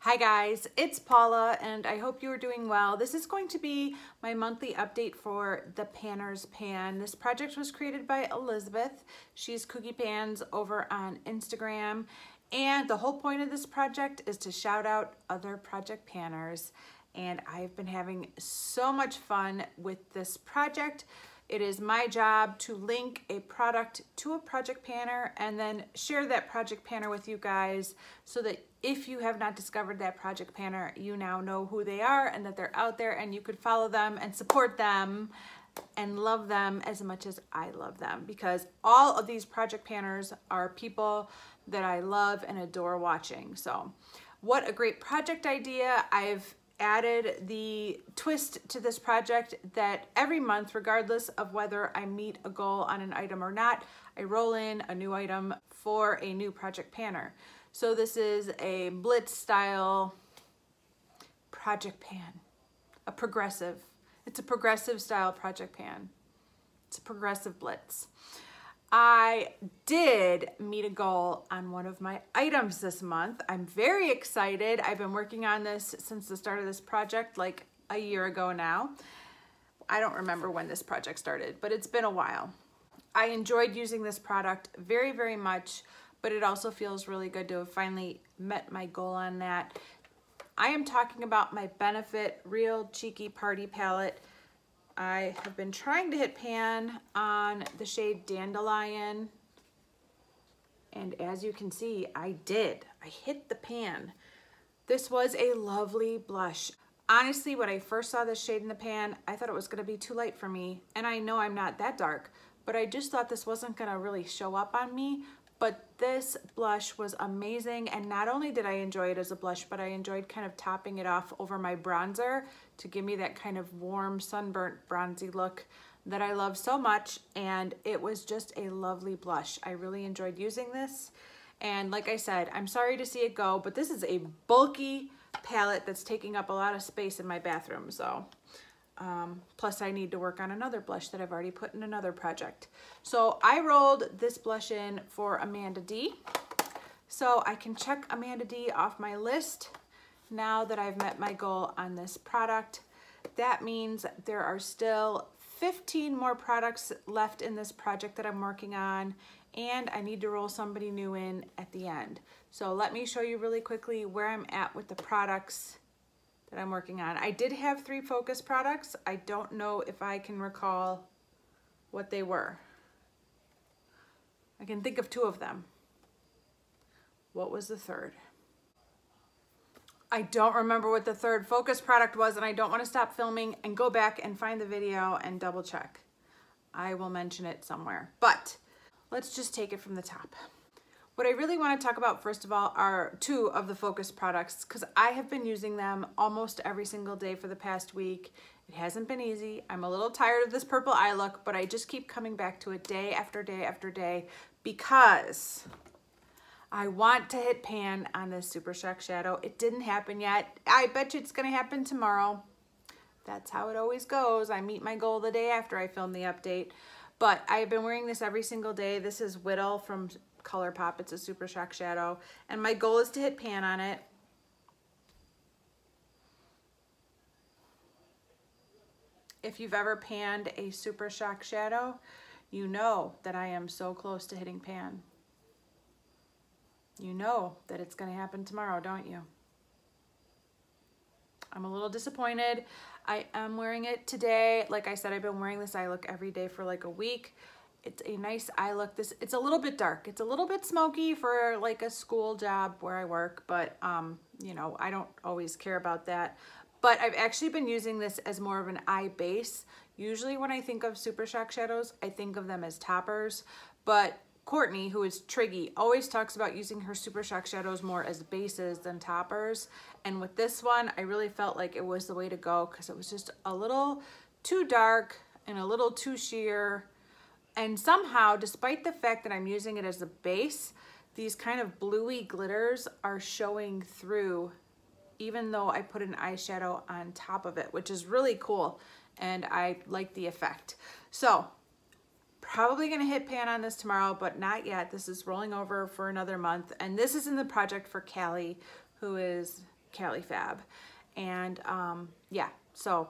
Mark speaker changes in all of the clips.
Speaker 1: Hi guys, it's Paula and I hope you are doing well. This is going to be my monthly update for the Panner's Pan. This project was created by Elizabeth. She's Kooky Pans over on Instagram. And the whole point of this project is to shout out other project panners. And I've been having so much fun with this project. It is my job to link a product to a project panner and then share that project panner with you guys so that if you have not discovered that project panner, you now know who they are and that they're out there and you could follow them and support them and love them as much as I love them, because all of these project panners are people that I love and adore watching. So what a great project idea. I've added the twist to this project that every month, regardless of whether I meet a goal on an item or not, I roll in a new item for a new project panner. So this is a Blitz style project pan, a progressive. It's a progressive style project pan. It's a progressive Blitz. I did meet a goal on one of my items this month. I'm very excited. I've been working on this since the start of this project, like a year ago now. I don't remember when this project started, but it's been a while. I enjoyed using this product very, very much, but it also feels really good to have finally met my goal on that. I am talking about my Benefit Real Cheeky Party Palette. I have been trying to hit pan on the shade Dandelion, and as you can see, I did. I hit the pan. This was a lovely blush. Honestly, when I first saw this shade in the pan, I thought it was gonna be too light for me, and I know I'm not that dark, but I just thought this wasn't gonna really show up on me. But this blush was amazing, and not only did I enjoy it as a blush, but I enjoyed kind of topping it off over my bronzer to give me that kind of warm, sunburnt, bronzy look that I love so much, and it was just a lovely blush. I really enjoyed using this, and like I said, I'm sorry to see it go, but this is a bulky palette that's taking up a lot of space in my bathroom, so. Plus I need to work on another blush that I've already put in another project. So I rolled this blush in for Amanda D. So I can check Amanda D off my list now that I've met my goal on this product. That means there are still 15 more products left in this project that I'm working on, and I need to roll somebody new in at the end. So let me show you really quickly where I'm at with the products that I'm working on. I did have 3 focus products. I don't know if I can recall what they were. I can think of 2 of them. What was the third? I don't remember what the third focus product was, and I don't want to stop filming and go back and find the video and double check. I will mention it somewhere, but let's just take it from the top. What I really want to talk about first of all are 2 of the focus products, because I have been using them almost every single day for the past week. It hasn't been easy. I'm a little tired of this purple eye look, but I just keep coming back to it day after day after day because I want to hit pan on this Super Shock Shadow. It didn't happen yet. I bet you it's going to happen tomorrow. That's how it always goes. I meet my goal the day after I film the update. But I've been wearing this every single day. This is Whittle from ColourPop. It's a Super Shock Shadow, and my goal is to hit pan on it. If you've ever panned a Super Shock Shadow, you know that I am so close to hitting pan. You know that it's going to happen tomorrow, don't you? I'm a little disappointed. I am wearing it today. Like I said, I've been wearing this eye look every day for like a week. It's a nice eye look. It's a little bit dark. It's a little bit smoky for like a school job where I work, but you know, I don't always care about that. But I've actually been using this as more of an eye base. Usually when I think of Super Shock Shadows, I think of them as toppers, but Courtney, who is Triggy, always talks about using her Super Shock Shadows more as bases than toppers. And with this one, I really felt like it was the way to go because it was just a little too dark and a little too sheer. And somehow, despite the fact that I'm using it as a base, these kind of bluey glitters are showing through even though I put an eyeshadow on top of it, which is really cool. And I like the effect. So probably gonna hit pan on this tomorrow, but not yet. This is rolling over for another month. And this is in the project for Callie, who is CaliFab. And yeah, so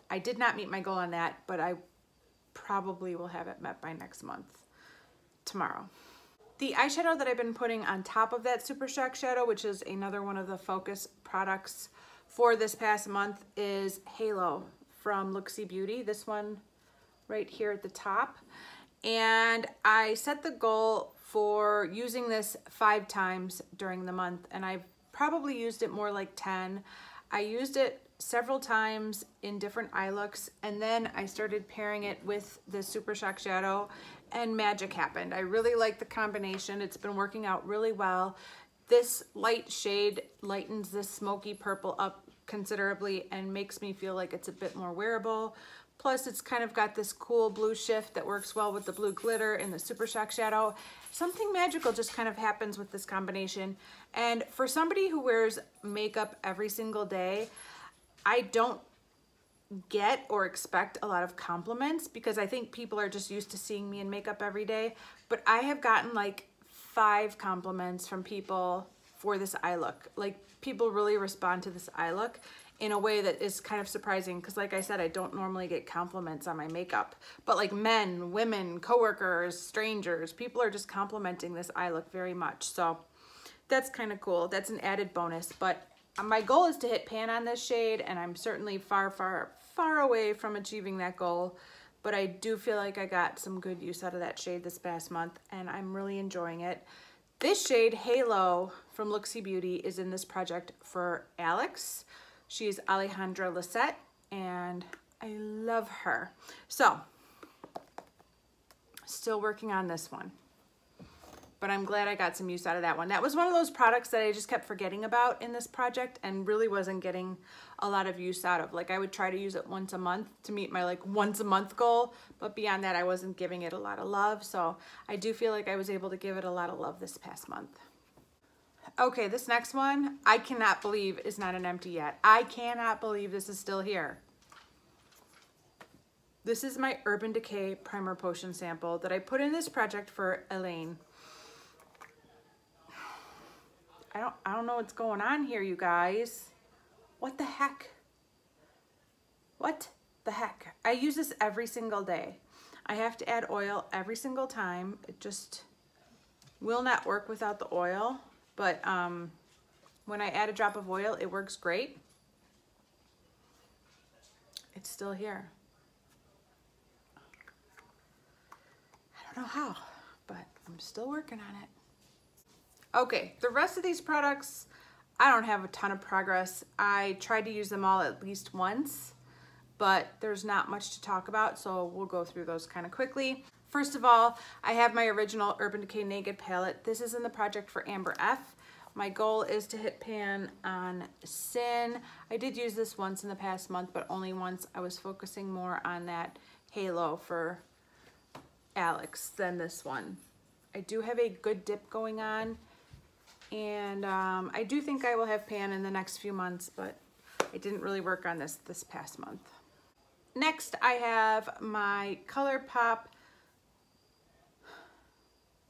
Speaker 1: I did not meet my goal on that, but I probably will have it met by next month, tomorrow. The eyeshadow that I've been putting on top of that Super Shock shadow, which is another one of the Focus products for this past month, is Halo from Looksy Beauty. This one right here at the top. And I set the goal for using this 5 times during the month, and I've probably used it more like 10. I used it several times in different eye looks, and then I started pairing it with the Super Shock shadow, and magic happened. I really like the combination. It's been working out really well. This light shade lightens this smoky purple up considerably and makes me feel like it's a bit more wearable. Plus, it's kind of got this cool blue shift that works well with the blue glitter and the Super Shock shadow. Something magical just kind of happens with this combination. And for somebody who wears makeup every single day, I don't get or expect a lot of compliments because I think people are just used to seeing me in makeup every day. But I have gotten like 5 compliments from people for this eye look. Like, people really respond to this eye look in a way that is kind of surprising because, like I said, I don't normally get compliments on my makeup. But like men, women, coworkers, strangers, people are just complimenting this eye look very much. So that's kind of cool. That's an added bonus. But my goal is to hit pan on this shade, and I'm certainly far, far, far away from achieving that goal. But I do feel like I got some good use out of that shade this past month, and I'm really enjoying it. This shade, Halo from Looksy Beauty, is in this project for Alex. She's Alejandra Lisette, and I love her. So, still working on this one, but I'm glad I got some use out of that one. That was one of those products that I just kept forgetting about in this project and really wasn't getting a lot of use out of. Like, I would try to use it once a month to meet my like once a month goal, but beyond that, I wasn't giving it a lot of love. So I do feel like I was able to give it a lot of love this past month. Okay, this next one, I cannot believe is not an empty yet. I cannot believe this is still here. This is my Urban Decay Primer Potion sample that I put in this project for Elaine. I don't know what's going on here, you guys. What the heck? What the heck? I use this every single day. I have to add oil every single time. It just will not work without the oil. But when I add a drop of oil, it works great. It's still here. I don't know how, but I'm still working on it. Okay, the rest of these products, I don't have a ton of progress. I tried to use them all at least once, but there's not much to talk about, so we'll go through those kind of quickly. First of all, I have my original Urban Decay Naked palette. This is in the project for Amber F. My goal is to hit pan on Sin. I did use this once in the past month, but only once. I was focusing more on that Halo for Alex than this one. I do have a good dip going on, and I do think I will have pan in the next few months, but I didn't really work on this past month. Next, I have my ColourPop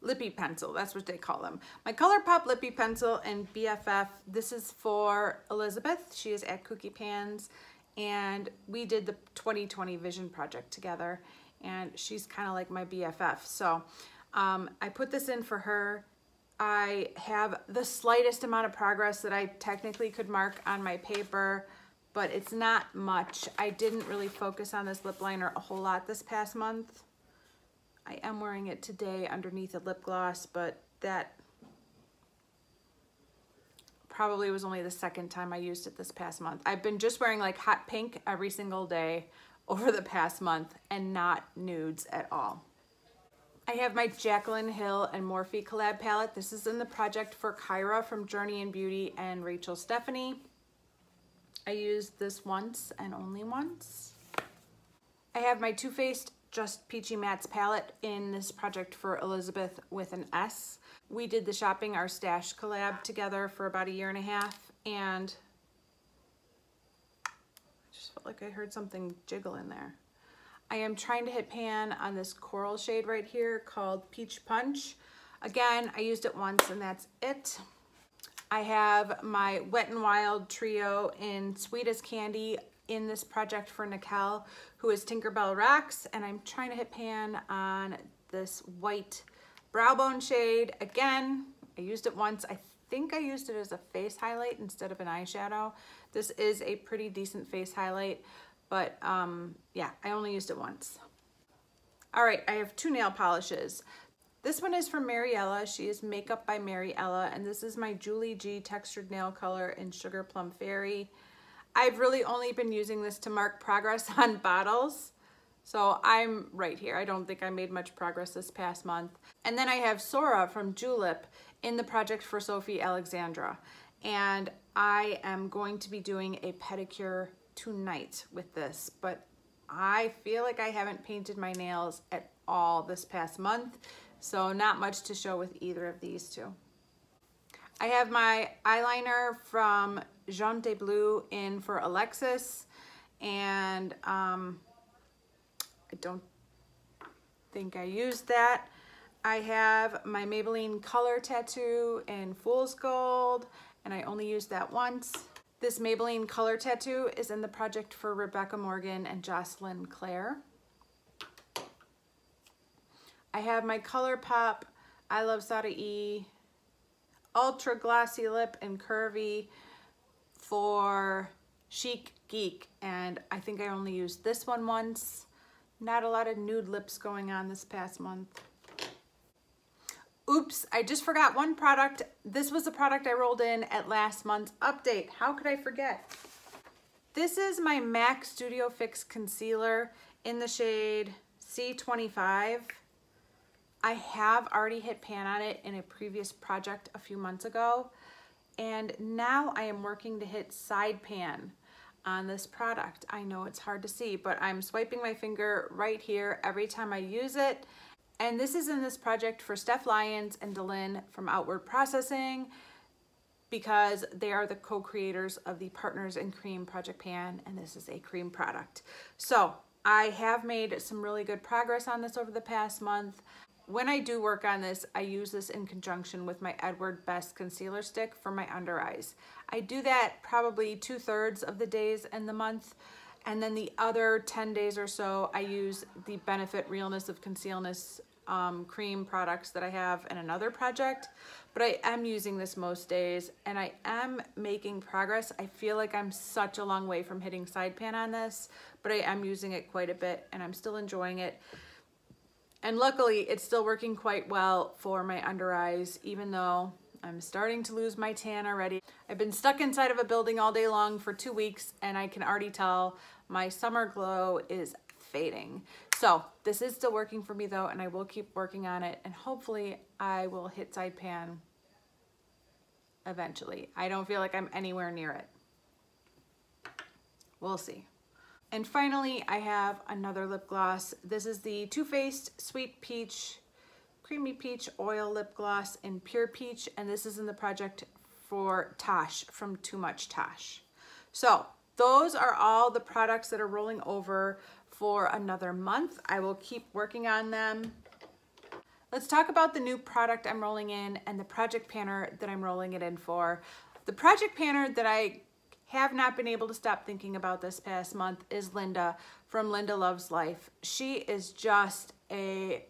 Speaker 1: Lippy Pencil. That's what they call them. My ColourPop Lippy Pencil and BFF. This is for Elizabeth. She is at Cookie Pans, and we did the 2020 Vision Project together, and she's kind of like my BFF. So I put this in for her. I have the slightest amount of progress that I technically could mark on my paper, but it's not much. I didn't really focus on this lip liner a whole lot this past month. I am wearing it today underneath a lip gloss, but that probably was only the second time I used it this past month. I've been just wearing like hot pink every single day over the past month and not nudes at all. I have my Jaclyn Hill and Morphe collab palette. This is in the project for Kyra from Journey in Beauty and Rachel Stephanie. I used this once and only once. I have my Too Faced Just Peachy Mattes palette in this project for Elizabeth with an S. We did the Shopping Our Stash collab together for about 1.5 years, and I just felt like I heard something jiggle in there. I am trying to hit pan on this coral shade right here called Peach Punch. Again, I used it once and that's it. I have my Wet n Wild trio in Sweet as Candy in this project for Nicole, who is Tinkerbell Rocks, and I'm trying to hit pan on this white brow bone shade. Again, I used it once. I think I used it as a face highlight instead of an eyeshadow. This is a pretty decent face highlight, but yeah, I only used it once. All right, I have 2 nail polishes. This one is from Mariella. She is Makeup by Mariella, and this is my Julie G Textured Nail Color in Sugar Plum Fairy. I've really only been using this to mark progress on bottles, so I'm right here. I don't think I made much progress this past month. And then I have Sora from Julep in the project for Sophie Alexandra, and I am going to be doing a pedicure tonight with this, but I feel like I haven't painted my nails at all this past month, so not much to show with either of these two. I have my eyeliner from Jean de Bleu in for Alexis, and I don't think I used that. I have my Maybelline Color Tattoo in Fool's Gold, and I only used that once. This Maybelline Color Tattoo is in the project for Rebecca Morgan and Jocelyn Claire. I have my ColourPop I Love Sada E Ultra Glossy Lip and Curvy for Chic Geek, and I think I only used this one once. Not a lot of nude lips going on this past month. Oops, I just forgot one product. This was a product I rolled in at last month's update. How could I forget? This is my MAC Studio Fix Concealer in the shade C25. I have already hit pan on it in a previous project a few months ago, and now I am working to hit side pan on this product. I know it's hard to see, but I'm swiping my finger right here every time I use it. And this is in this project for Steph Lyons and Delyn from Outward Processing, because they are the co-creators of the Partners in Cream Project Pan, and this is a cream product. So I have made some really good progress on this over the past month. When I do work on this, I use this in conjunction with my Edward Best concealer stick for my under eyes. I do that probably 2/3 of the days in the month, and then the other 10 days or so, I use the Benefit Realness of Concealness cream products that I have in another project. But I am using this most days, and I am making progress. I feel like I'm such a long way from hitting side pan on this, but I am using it quite a bit, and I'm still enjoying it. And luckily, it's still working quite well for my under eyes, even though I'm starting to lose my tan already. I've been stuck inside of a building all day long for 2 weeks, and I can already tell my summer glow is fading. So this is still working for me though, and I will keep working on it, and hopefully I will hit side pan eventually. I don't feel like I'm anywhere near it. We'll see. And finally, I have another lip gloss. This is the Too Faced Sweet Peach, Creamy Peach Oil Lip Gloss in Pure Peach, and this is in the project for Tosh from Too Much Tosh. So those are all the products that are rolling over for another month. I will keep working on them. Let's talk about the new product I'm rolling in and the project panner that I'm rolling it in for. The project panner that I have not been able to stop thinking about this past month is Linda from Linda Loves Life. She is just a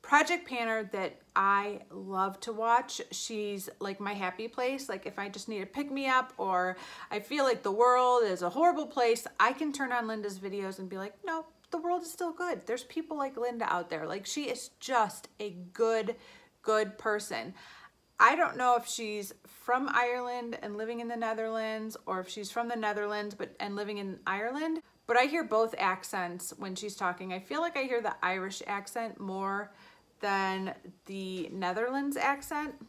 Speaker 1: project panner that I love to watch. She's like my happy place. Like if I just need to pick me up, or I feel like the world is a horrible place, I can turn on Linda's videos and be like, no, the world is still good. There's people like Linda out there. Like she is just a good person. I don't know if she's from Ireland and living in the Netherlands, or if she's from the Netherlands and living in Ireland, but I hear both accents when she's talking. I feel like I hear the Irish accent more than the Netherlands accent,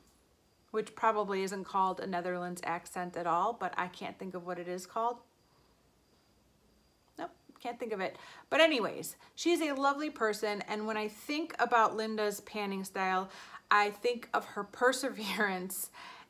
Speaker 1: which probably isn't called a Netherlands accent at all, but I can't think of what it is called. Nope, can't think of it. But anyways, she's a lovely person, and when I think about Linda's panning style, I think of her perseverance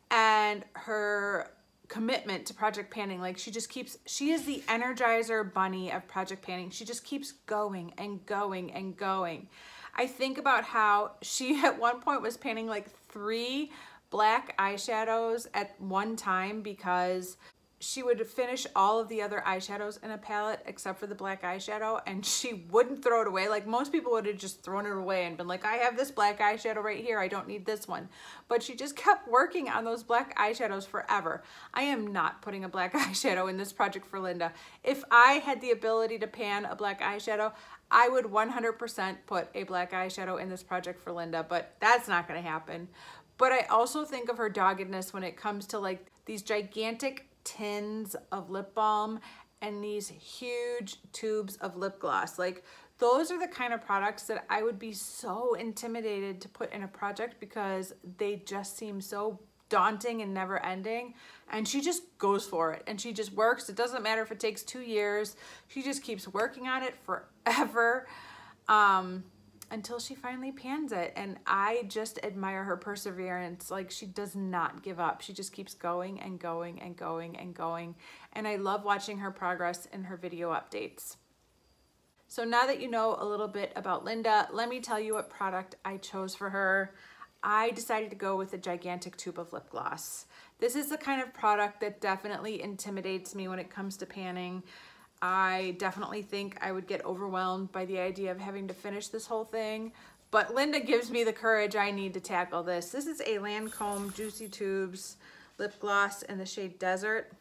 Speaker 1: and her commitment to project panning. Like she is the Energizer bunny of project panning. She just keeps going and going and going. I think about how she at one point was panning like 3 black eyeshadows at one time because she would finish all of the other eyeshadows in a palette except for the black eyeshadow, and she wouldn't throw it away. Like most people would have just thrown it away and been like, I have this black eyeshadow right here, I don't need this one. But she just kept working on those black eyeshadows forever. I am not putting a black eyeshadow in this project for Linda. If I had the ability to pan a black eyeshadow, I would 100% put a black eyeshadow in this project for Linda, but that's not gonna happen. But I also think of her doggedness when it comes to like these gigantic tins of lip balm and these huge tubes of lip gloss. Like those are the kind of products that I would be so intimidated to put in a project because they just seem so daunting and never ending. And she just goes for it and she just works. It doesn't matter if it takes 2 years. She just keeps working on it forever until she finally pans it. And I just admire her perseverance. Like she does not give up. She just keeps going and going and going and going. And I love watching her progress in her video updates. So now that you know a little bit about Linda, let me tell you what product I chose for her. I decided to go with a gigantic tube of lip gloss. This is the kind of product that definitely intimidates me when it comes to panning. I definitely think I would get overwhelmed by the idea of having to finish this whole thing, but Linda gives me the courage I need to tackle this. This is a Lancome Juicy Tubes lip gloss in the shade Desert.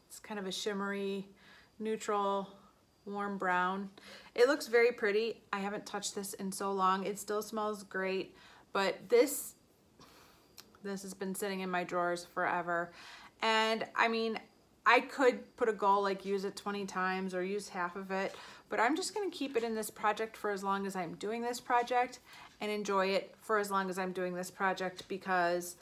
Speaker 1: It's kind of a shimmery, neutral, warm brown. It looks very pretty. I haven't touched this in so long. It still smells great, but this has been sitting in my drawers forever. And I mean, I could put a goal like use it 20 times or use half of it, but I'm just gonna keep it in this project for as long as I'm doing this project and enjoy it for as long as I'm doing this project because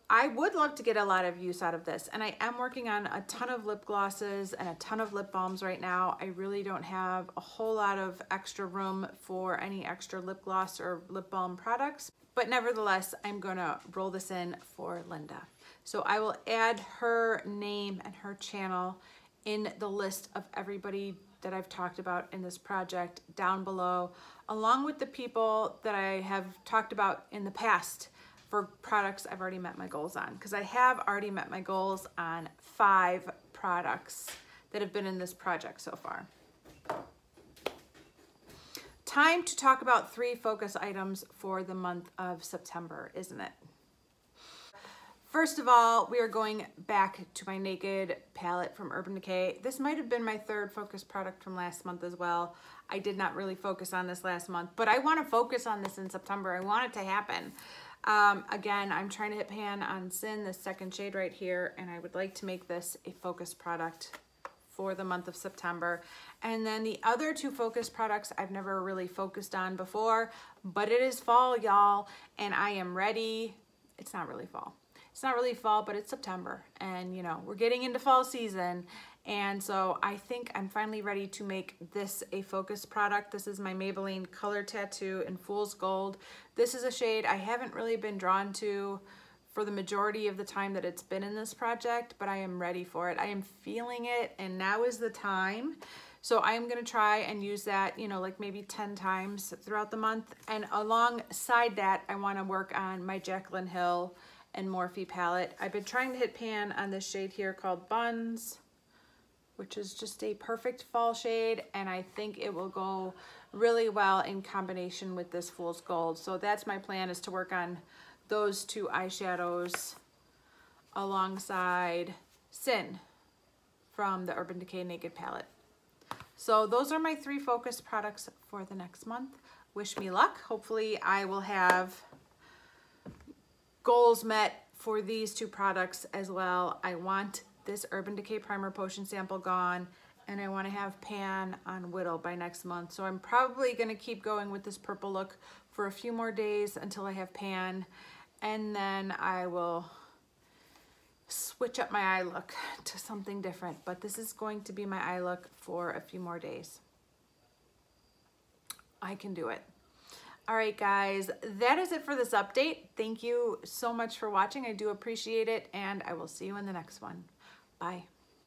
Speaker 1: I would love to get a lot of use out of this. And I am working on a ton of lip glosses and a ton of lip balms right now. I really don't have a whole lot of extra room for any extra lip gloss or lip balm products, but nevertheless, I'm gonna roll this in for Linda. So I will add her name and her channel in the list of everybody that I've talked about in this project down below, along with the people that I have talked about in the past for products I've already met my goals on, because I have already met my goals on 5 products that have been in this project so far. Time to talk about 3 focus items for the month of September, isn't it? First of all, we are going back to my Naked palette from Urban Decay. This might have been my 3rd focus product from last month as well. I did not really focus on this last month, but I want to focus on this in September. I want it to happen. Again, I'm trying to hit pan on Sin, the 2nd shade right here, and I would like to make this a focus product for the month of September. And then the other 2 focus products I've never really focused on before, but it is fall, y'all, and I am ready. It's not really fall. It's not really fall, but it's September, and you know, we're getting into fall season. And so I think I'm finally ready to make this a focus product. This is my Maybelline Color Tattoo in Fool's Gold. This is a shade I haven't really been drawn to for the majority of the time that it's been in this project, but I am ready for it. I am feeling it, and now is the time. So I am gonna try and use that, you know, like maybe 10 times throughout the month. And alongside that, I wanna work on my Jaclyn Hill and Morphe palette. I've been trying to hit pan on this shade here called Buns, which is just a perfect fall shade, and I think it will go really well in combination with this Fool's Gold. So that's my plan, is to work on those 2 eyeshadows alongside Sin from the Urban Decay Naked palette. So those are my 3 focus products for the next month. Wish me luck. Hopefully I will have goals met for these 2 products as well. I want this Urban Decay Primer Potion sample gone, and I want to have pan on Whittle by next month. So I'm probably going to keep going with this purple look for a few more days until I have pan, and then I will switch up my eye look to something different. But this is going to be my eye look for a few more days. I can do it. All right, guys, that is it for this update. Thank you so much for watching. I do appreciate it, and I will see you in the next one. Bye.